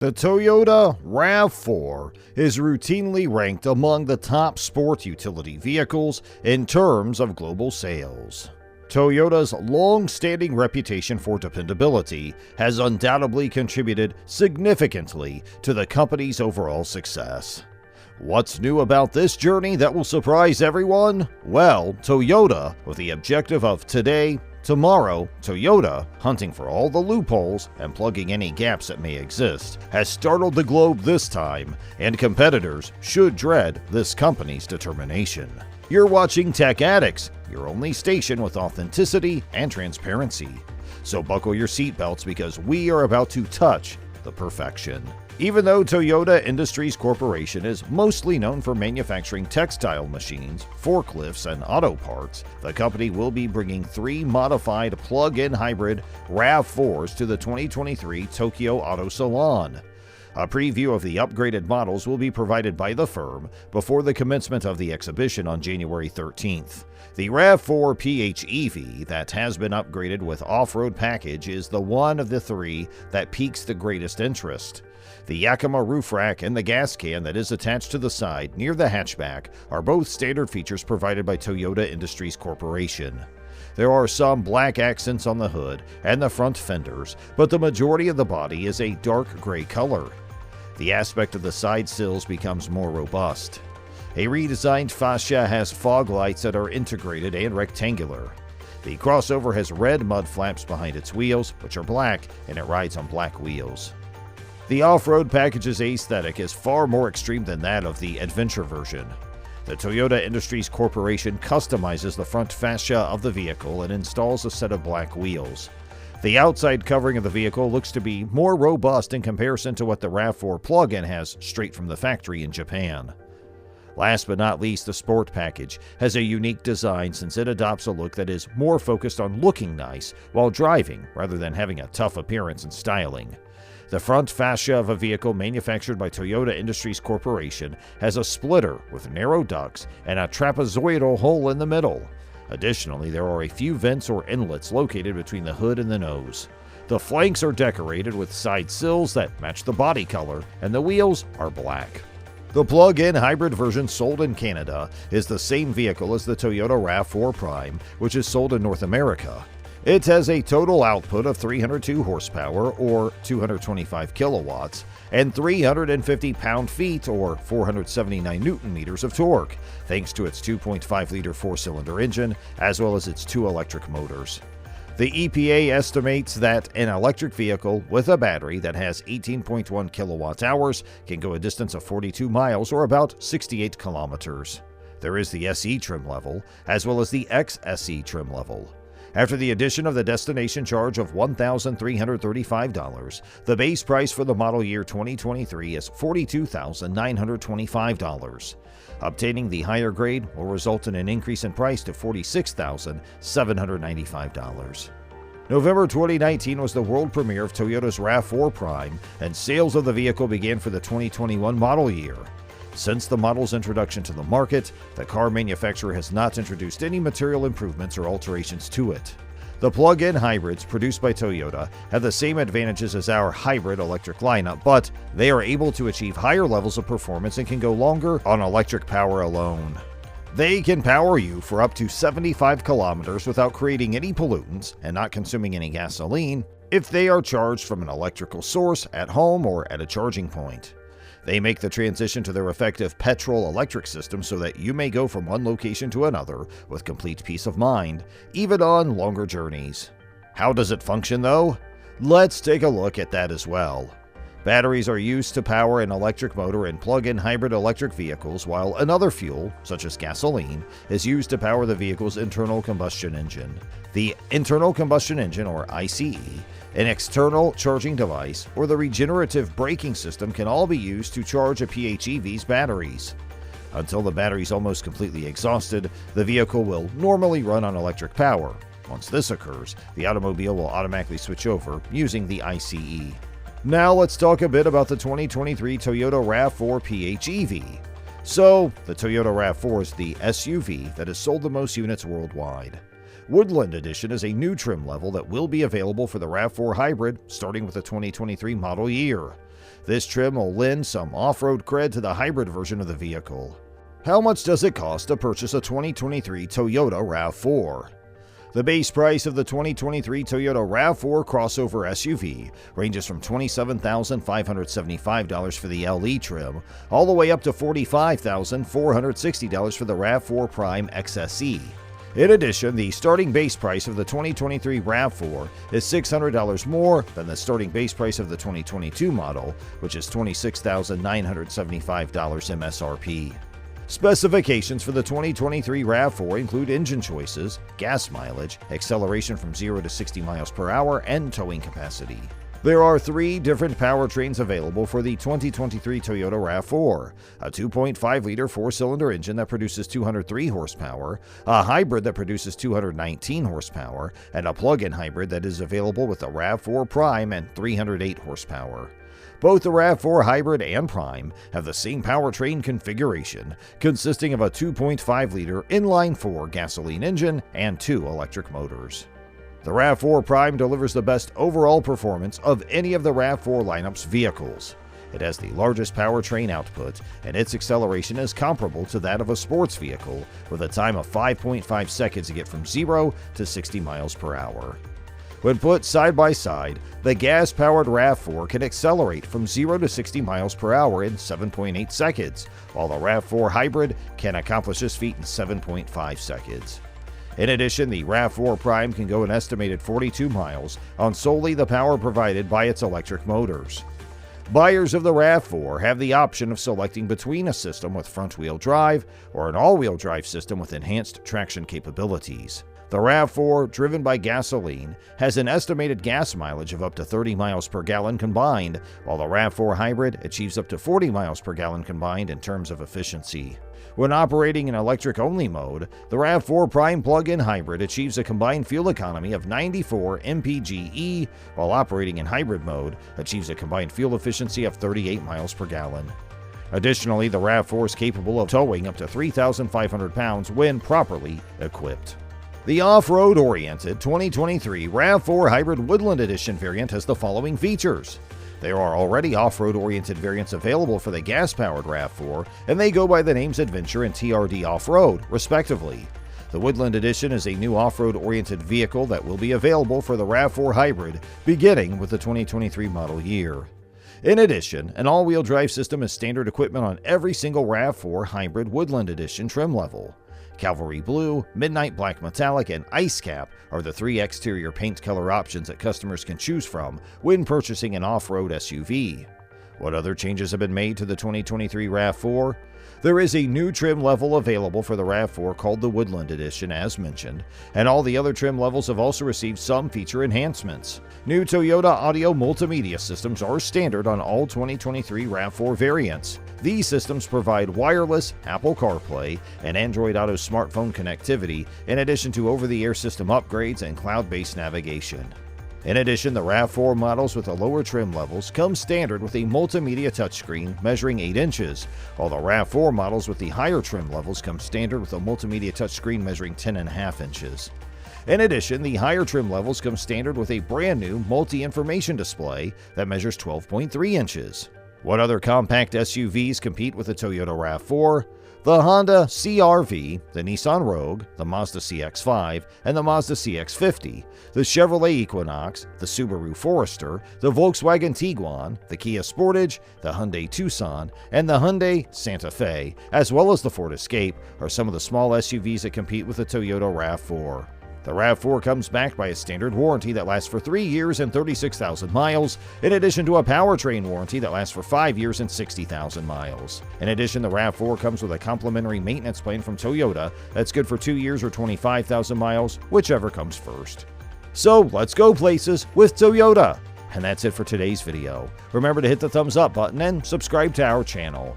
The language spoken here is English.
The Toyota RAV4 is routinely ranked among the top sport utility vehicles in terms of global sales. Toyota's long-standing reputation for dependability has undoubtedly contributed significantly to the company's overall success. What's new about this journey that will surprise everyone? Well, Toyota, with the objective of today, tomorrow, Toyota, hunting for all the loopholes and plugging any gaps that may exist, has startled the globe this time, and competitors should dread this company's determination. You're watching Tech Addicts, your only station with authenticity and transparency. So buckle your seatbelts because we are about to touch the perfection. Even though Toyota Industries Corporation is mostly known for manufacturing textile machines, forklifts, and auto parts, the company will be bringing 3 modified plug-in hybrid RAV4s to the 2023 Tokyo Auto Salon. A preview of the upgraded models will be provided by the firm before the commencement of the exhibition on January 13th. The RAV4 PHEV that has been upgraded with off-road package is the one of the 3 that piques the greatest interest. The Yakima roof rack and the gas can that is attached to the side near the hatchback are both standard features provided by Toyota Industries Corporation. There are some black accents on the hood and the front fenders, but the majority of the body is a dark gray color. The aspect of the side sills becomes more robust. A redesigned fascia has fog lights that are integrated and rectangular. The crossover has red mud flaps behind its wheels, which are black, and it rides on black wheels. The off-road package's aesthetic is far more extreme than that of the adventure version. The Toyota Industries Corporation customizes the front fascia of the vehicle and installs a set of black wheels. The outside covering of the vehicle looks to be more robust in comparison to what the RAV4 plug-in has straight from the factory in Japan. Last but not least, the Sport package has a unique design since it adopts a look that is more focused on looking nice while driving rather than having a tough appearance and styling. The front fascia of a vehicle manufactured by Toyota Industries Corporation has a splitter with narrow ducts and a trapezoidal hole in the middle. Additionally, there are a few vents or inlets located between the hood and the nose. The flanks are decorated with side sills that match the body color, and the wheels are black. The plug-in hybrid version sold in Canada is the same vehicle as the Toyota RAV4 Prime, which is sold in North America. It has a total output of 302 horsepower, or 225 kilowatts, and 350 pound-feet, or 479 newton-meters of torque, thanks to its 2.5-liter 4-cylinder engine, as well as its 2 electric motors. The EPA estimates that an electric vehicle with a battery that has 18.1 kilowatt-hours can go a distance of 42 miles, or about 68 kilometers. There is the SE trim level, as well as the XSE trim level. After the addition of the destination charge of $1,335, the base price for the model year 2023 is $42,925. Obtaining the higher grade will result in an increase in price to $46,795. November 2019 was the world premiere of Toyota's RAV4 Prime, and sales of the vehicle began for the 2021 model year. Since the model's introduction to the market, the car manufacturer has not introduced any material improvements or alterations to it. The plug-in hybrids produced by Toyota have the same advantages as our hybrid electric lineup, but they are able to achieve higher levels of performance and can go longer on electric power alone. They can power you for up to 75 kilometers without creating any pollutants and not consuming any gasoline if they are charged from an electrical source at home or at a charging point. They make the transition to their effective petrol-electric system so that you may go from one location to another with complete peace of mind, even on longer journeys. How does it function though? Let's take a look at that as well. Batteries are used to power an electric motor in plug-in hybrid electric vehicles, while another fuel, such as gasoline, is used to power the vehicle's internal combustion engine. The internal combustion engine, or ICE, an external charging device, or the regenerative braking system can all be used to charge a PHEV's batteries. Until the battery is almost completely exhausted, the vehicle will normally run on electric power. Once this occurs, the automobile will automatically switch over using the ICE. Now let's talk a bit about the 2023 Toyota RAV4 PHEV. So, the Toyota RAV4 is the SUV that has sold the most units worldwide. Woodland Edition is a new trim level that will be available for the RAV4 Hybrid starting with the 2023 model year. This trim will lend some off-road cred to the hybrid version of the vehicle. How much does it cost to purchase a 2023 Toyota RAV4? The base price of the 2023 Toyota RAV4 crossover SUV ranges from $27,575 for the LE trim, all the way up to $45,460 for the RAV4 Prime XSE. In addition, the starting base price of the 2023 RAV4 is $600 more than the starting base price of the 2022 model, which is $26,975 MSRP. Specifications for the 2023 RAV4 include engine choices, gas mileage, acceleration from 0 to 60 miles per hour, and towing capacity. There are 3 different powertrains available for the 2023 Toyota RAV4, a 2.5-liter 4-cylinder engine that produces 203 horsepower, a hybrid that produces 219 horsepower, and a plug-in hybrid that is available with the RAV4 Prime and 308 horsepower. Both the RAV4 Hybrid and Prime have the same powertrain configuration, consisting of a 2.5-liter inline-4 gasoline engine and 2 electric motors. The RAV4 Prime delivers the best overall performance of any of the RAV4 lineup's vehicles. It has the largest powertrain output, and its acceleration is comparable to that of a sports vehicle, with a time of 5.5 seconds to get from 0 to 60 miles per hour. When put side by side, the gas-powered RAV4 can accelerate from 0 to 60 miles per hour in 7.8 seconds, while the RAV4 Hybrid can accomplish this feat in 7.5 seconds. In addition, the RAV4 Prime can go an estimated 42 miles on solely the power provided by its electric motors. Buyers of the RAV4 have the option of selecting between a system with front-wheel drive or an all-wheel drive system with enhanced traction capabilities. The RAV4, driven by gasoline, has an estimated gas mileage of up to 30 miles per gallon combined, while the RAV4 Hybrid achieves up to 40 miles per gallon combined in terms of efficiency. When operating in electric-only mode, the RAV4 Prime plug-in hybrid achieves a combined fuel economy of 94 mpge, while operating in hybrid mode achieves a combined fuel efficiency of 38 miles per gallon. Additionally, the RAV4 is capable of towing up to 3,500 pounds when properly equipped. The off-road-oriented 2023 RAV4 Hybrid Woodland Edition variant has the following features. There are already off-road-oriented variants available for the gas-powered RAV4, and they go by the names Adventure and TRD Off-Road, respectively. The Woodland Edition is a new off-road-oriented vehicle that will be available for the RAV4 Hybrid, beginning with the 2023 model year. In addition, an all-wheel drive system is standard equipment on every single RAV4 Hybrid Woodland Edition trim level. Cavalry Blue, Midnight Black Metallic, and Ice Cap are the 3 exterior paint color options that customers can choose from when purchasing an off-road SUV. What other changes have been made to the 2023 RAV4? There is a new trim level available for the RAV4 called the Woodland Edition, as mentioned, and all the other trim levels have also received some feature enhancements. New Toyota audio multimedia systems are standard on all 2023 RAV4 variants. These systems provide wireless Apple CarPlay and Android Auto smartphone connectivity, in addition to over-the-air system upgrades and cloud-based navigation. In addition, the RAV4 models with the lower trim levels come standard with a multimedia touchscreen measuring 8 inches, while the RAV4 models with the higher trim levels come standard with a multimedia touchscreen measuring 10.5 inches. In addition, the higher trim levels come standard with a brand new multi-information display that measures 12.3 inches. What other compact SUVs compete with the Toyota RAV4? The Honda CR-V, the Nissan Rogue, the Mazda CX-5, and the Mazda CX-50, the Chevrolet Equinox, the Subaru Forester, the Volkswagen Tiguan, the Kia Sportage, the Hyundai Tucson, and the Hyundai Santa Fe, as well as the Ford Escape, are some of the small SUVs that compete with the Toyota RAV4. The RAV4 comes backed by a standard warranty that lasts for 3 years and 36,000 miles, in addition to a powertrain warranty that lasts for 5 years and 60,000 miles. In addition, the RAV4 comes with a complimentary maintenance plan from Toyota that's good for 2 years or 25,000 miles, whichever comes first. So let's go places with Toyota! And that's it for today's video. Remember to hit the thumbs up button and subscribe to our channel.